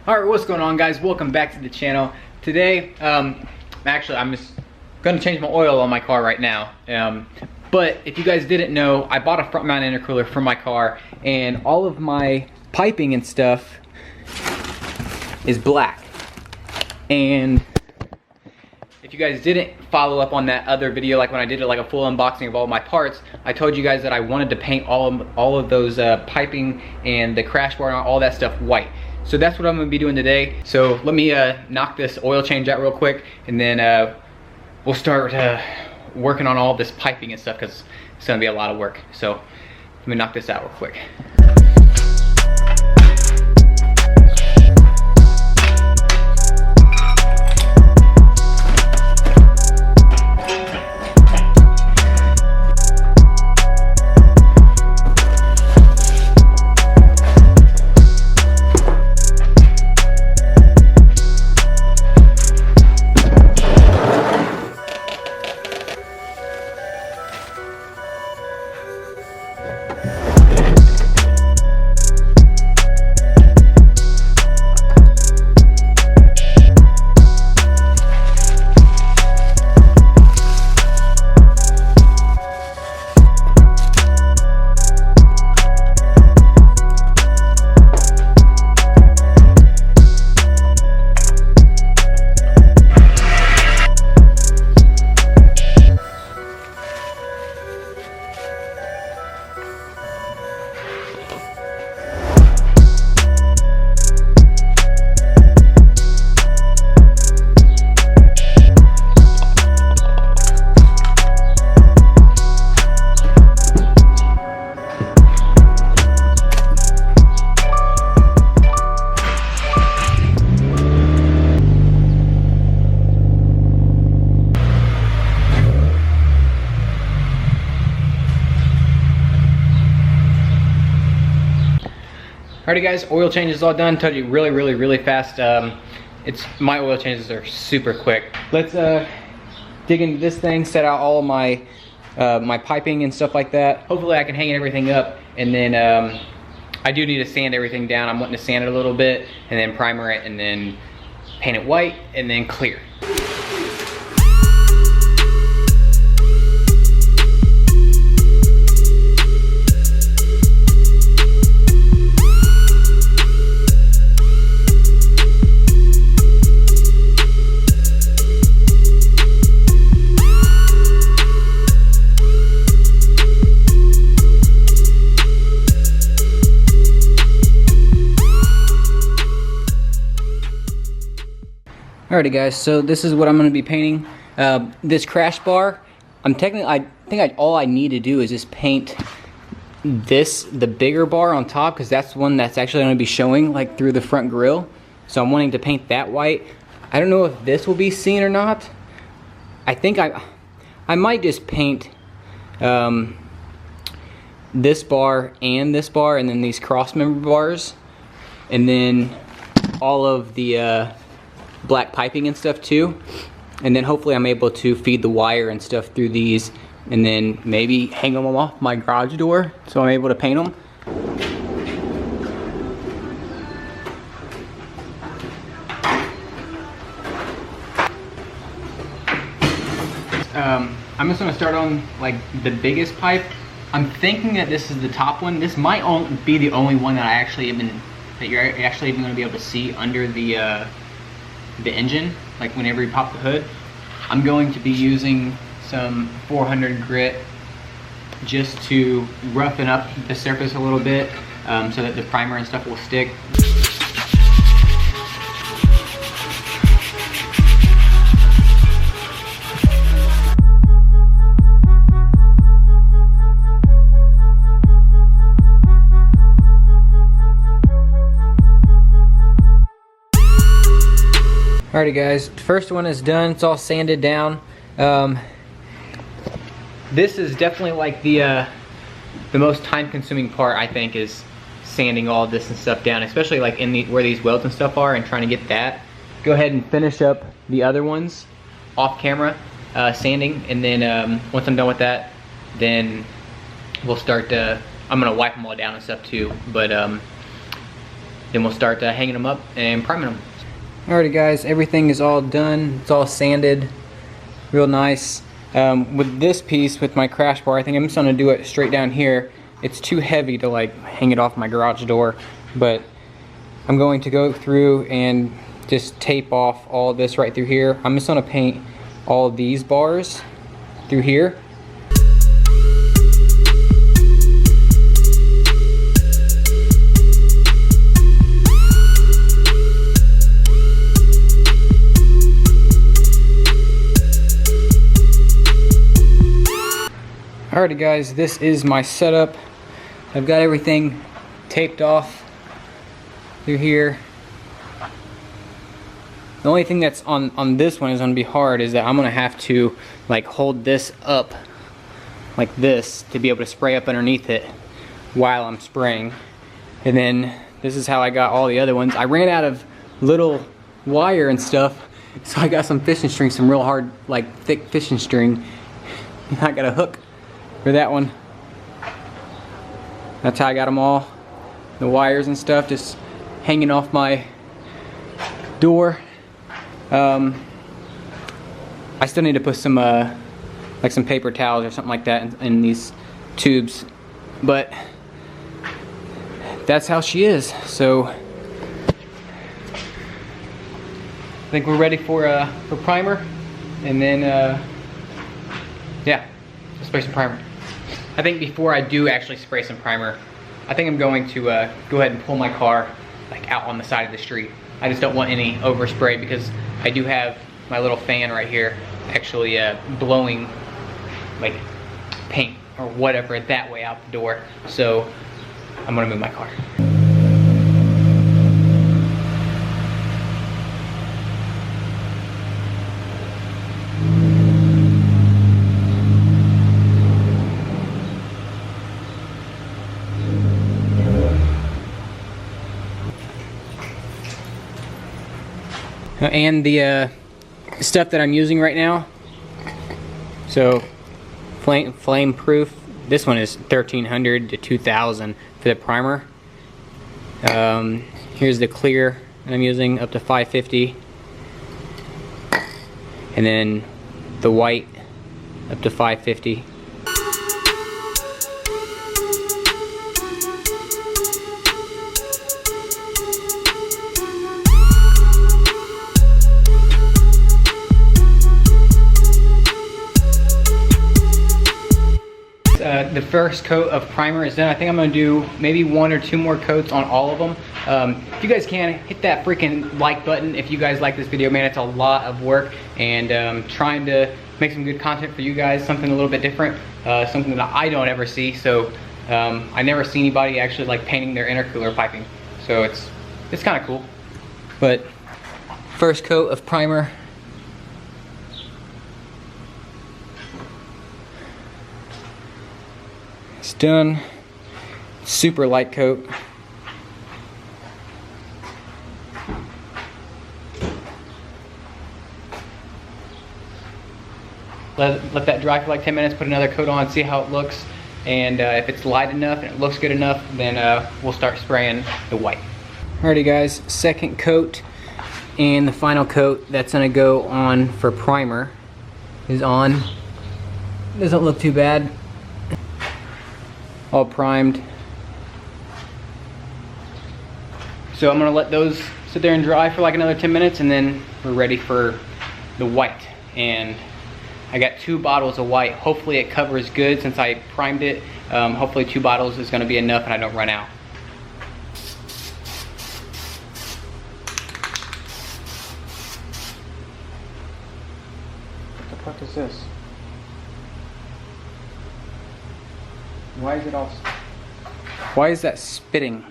Alright, what's going on, guys? Welcome back to the channel. Today, actually I'm just gonna change my oil on my car right now. But if you guys didn't know, I bought a front mount intercooler for my car, and all of my piping and stuff is black. And if you guys didn't follow up on that other video, like when I did it like a full unboxing of all my parts, I told you guys that I wanted to paint all of those piping and the crash bar and all that stuff white. So that's what I'm gonna be doing today. So let me knock this oil change out real quick, and then we'll start working on all this piping and stuff, because it's gonna be a lot of work. So let me knock this out real quick. Alrighty guys, oil change is all done. Told you really fast. My oil changes are super quick. Let's dig into this thing, set out all of my my piping and stuff like that. Hopefully I can hang everything up, and then I do need to sand everything down. I'm wanting to sand it a little bit, and then primer it, and then paint it white, and then clear. Alrighty guys, so this is what I'm going to be painting. This crash bar, I think all I need to do is just paint the bigger bar on top, because that's the one that's actually going to be showing like through the front grille. So I'm wanting to paint that white. I don't know if this will be seen or not. I think I might just paint this bar, and then these cross member bars, and then all of the black piping and stuff too, and then hopefully I'm able to feed the wire and stuff through these, and then maybe hang them off my garage door so I'm able to paint them. I'm just going to start on like the biggest pipe. I'm thinking that this is the top one. This might be the only one that you're actually even going to be able to see under the engine, like whenever you pop the hood. I'm going to be using some 400 grit just to roughen up the surface a little bit, so that the primer and stuff will stick. Alrighty guys, first one is done. It's all sanded down. This is definitely like the most time-consuming part, I think, is sanding all of this and stuff down, especially like in where these welds and stuff are, and trying to get that. Go ahead and finish up the other ones off camera, sanding, and then once I'm done with that, then we'll start. I'm gonna wipe them all down and stuff too, but then we'll start hanging them up and priming them. Alrighty guys, everything is all done. It's all sanded, real nice. With this piece, with my crash bar, I think I'm just gonna do it straight down here. It's too heavy to like hang it off my garage door, but I'm going to go through and just tape off all of this right through here. I'm just gonna paint all of these bars through here. Alrighty guys, this is my setup. I've got everything taped off through here. The only thing that's on this one is going to be hard is that I'm going to have to like hold this up like this to be able to spray up underneath it while I'm spraying. And then this is how I got all the other ones. I ran out of little wire and stuff, so I got some fishing string, some real hard like thick fishing string. I got a hook for that one. That's how I got them all. The wires and stuff just hanging off my door. I still need to put some like some paper towels or something like that in these tubes, but that's how she is. So I think we're ready for primer, and then yeah, let's spray some primer. I think before I do actually spray some primer, I think I'm going to go ahead and pull my car like out on the side of the street. I just don't want any overspray because I do have my little fan right here actually blowing like paint or whatever that way out the door. So I'm gonna move my car. And the stuff that I'm using right now, so flame proof, this one is 1300 to 2000 for the primer. Here's the clear that I'm using, up to 550, and then the white up to 550. The first coat of primer is done. I think I'm gonna do maybe 1 or 2 more coats on all of them. If you guys can, hit that freaking like button if you guys like this video, man. It's a lot of work, and trying to make some good content for you guys, something a little bit different, something that I don't ever see. So I never see anybody actually like painting their intercooler piping, so it's kind of cool. But first coat of primer. It's done. Super light coat. Let that dry for like 10 minutes, put another coat on, see how it looks, and if it's light enough and it looks good enough, then we'll start spraying the white. Alrighty guys, second coat and the final coat that's gonna go on for primer is on. Doesn't look too bad. All primed. So I'm gonna let those sit there and dry for like another 10 minutes, and then we're ready for the white. And I got 2 bottles of white. Hopefully it covers good since I primed it. Hopefully 2 bottles is gonna be enough and I don't run out. What the fuck is this? Why is it all... Why is that spitting?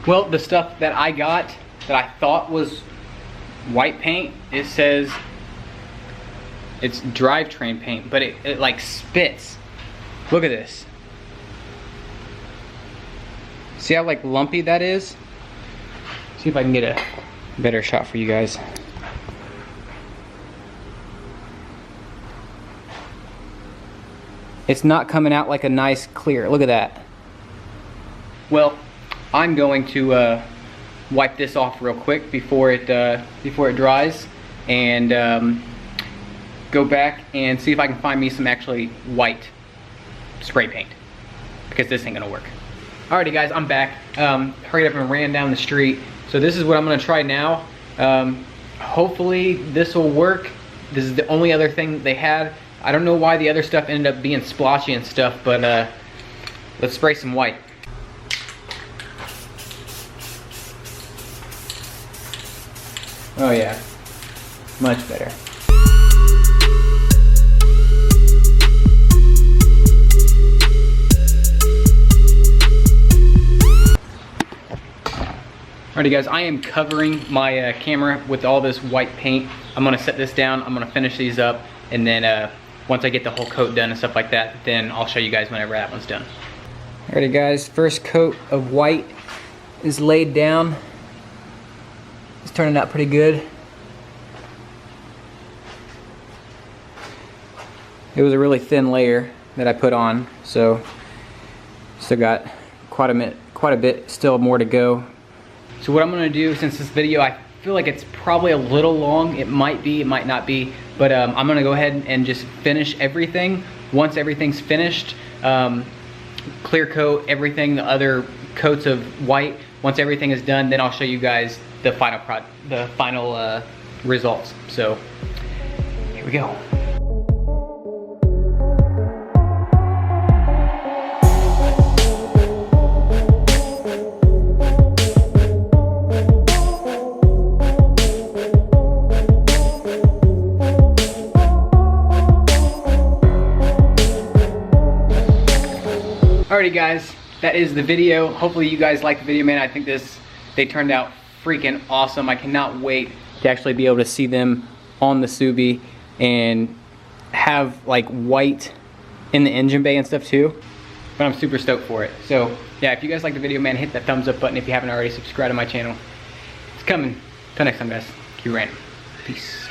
Well, the stuff that I got that I thought was white paint, it says it's drivetrain paint, but it like spits. Look at this. See how like lumpy that is? See if I can get a better shot for you guys. It's not coming out like a nice clear. Look at that. Well, I'm going to wipe this off real quick before it dries, and go back and see if I can find me some actually white spray paint, because this ain't gonna work. Alrighty guys, I'm back. Hurried up and ran down the street. So this is what I'm gonna try now. Hopefully this will work. This is the only other thing that they had. I don't know why the other stuff ended up being splotchy and stuff, but let's spray some white. Oh yeah, much better. Alrighty guys, I am covering my camera with all this white paint. I'm gonna set this down, I'm gonna finish these up, and then once I get the whole coat done and stuff like that, then I'll show you guys whenever that one's done. Alrighty guys, first coat of white is laid down. It's turning out pretty good. It was a really thin layer that I put on, so still got quite a bit still more to go. So what I'm gonna do, since this video, I feel like it's probably a little long, it might be, it might not be, but I'm gonna go ahead and just finish everything. Once everything's finished, clear coat everything, the other coats of white. Once everything is done, then I'll show you guys the final results. So here we go. Alrighty guys, that is the video. Hopefully you guys liked the video, man. I think they turned out freaking awesome. I cannot wait to actually be able to see them on the Subi and have like white in the engine bay and stuff too. But I'm super stoked for it. So yeah, if you guys liked the video, man, hit that thumbs up button. If you haven't already, subscribe to my channel. It's coming. Till next time guys, keep random. Peace.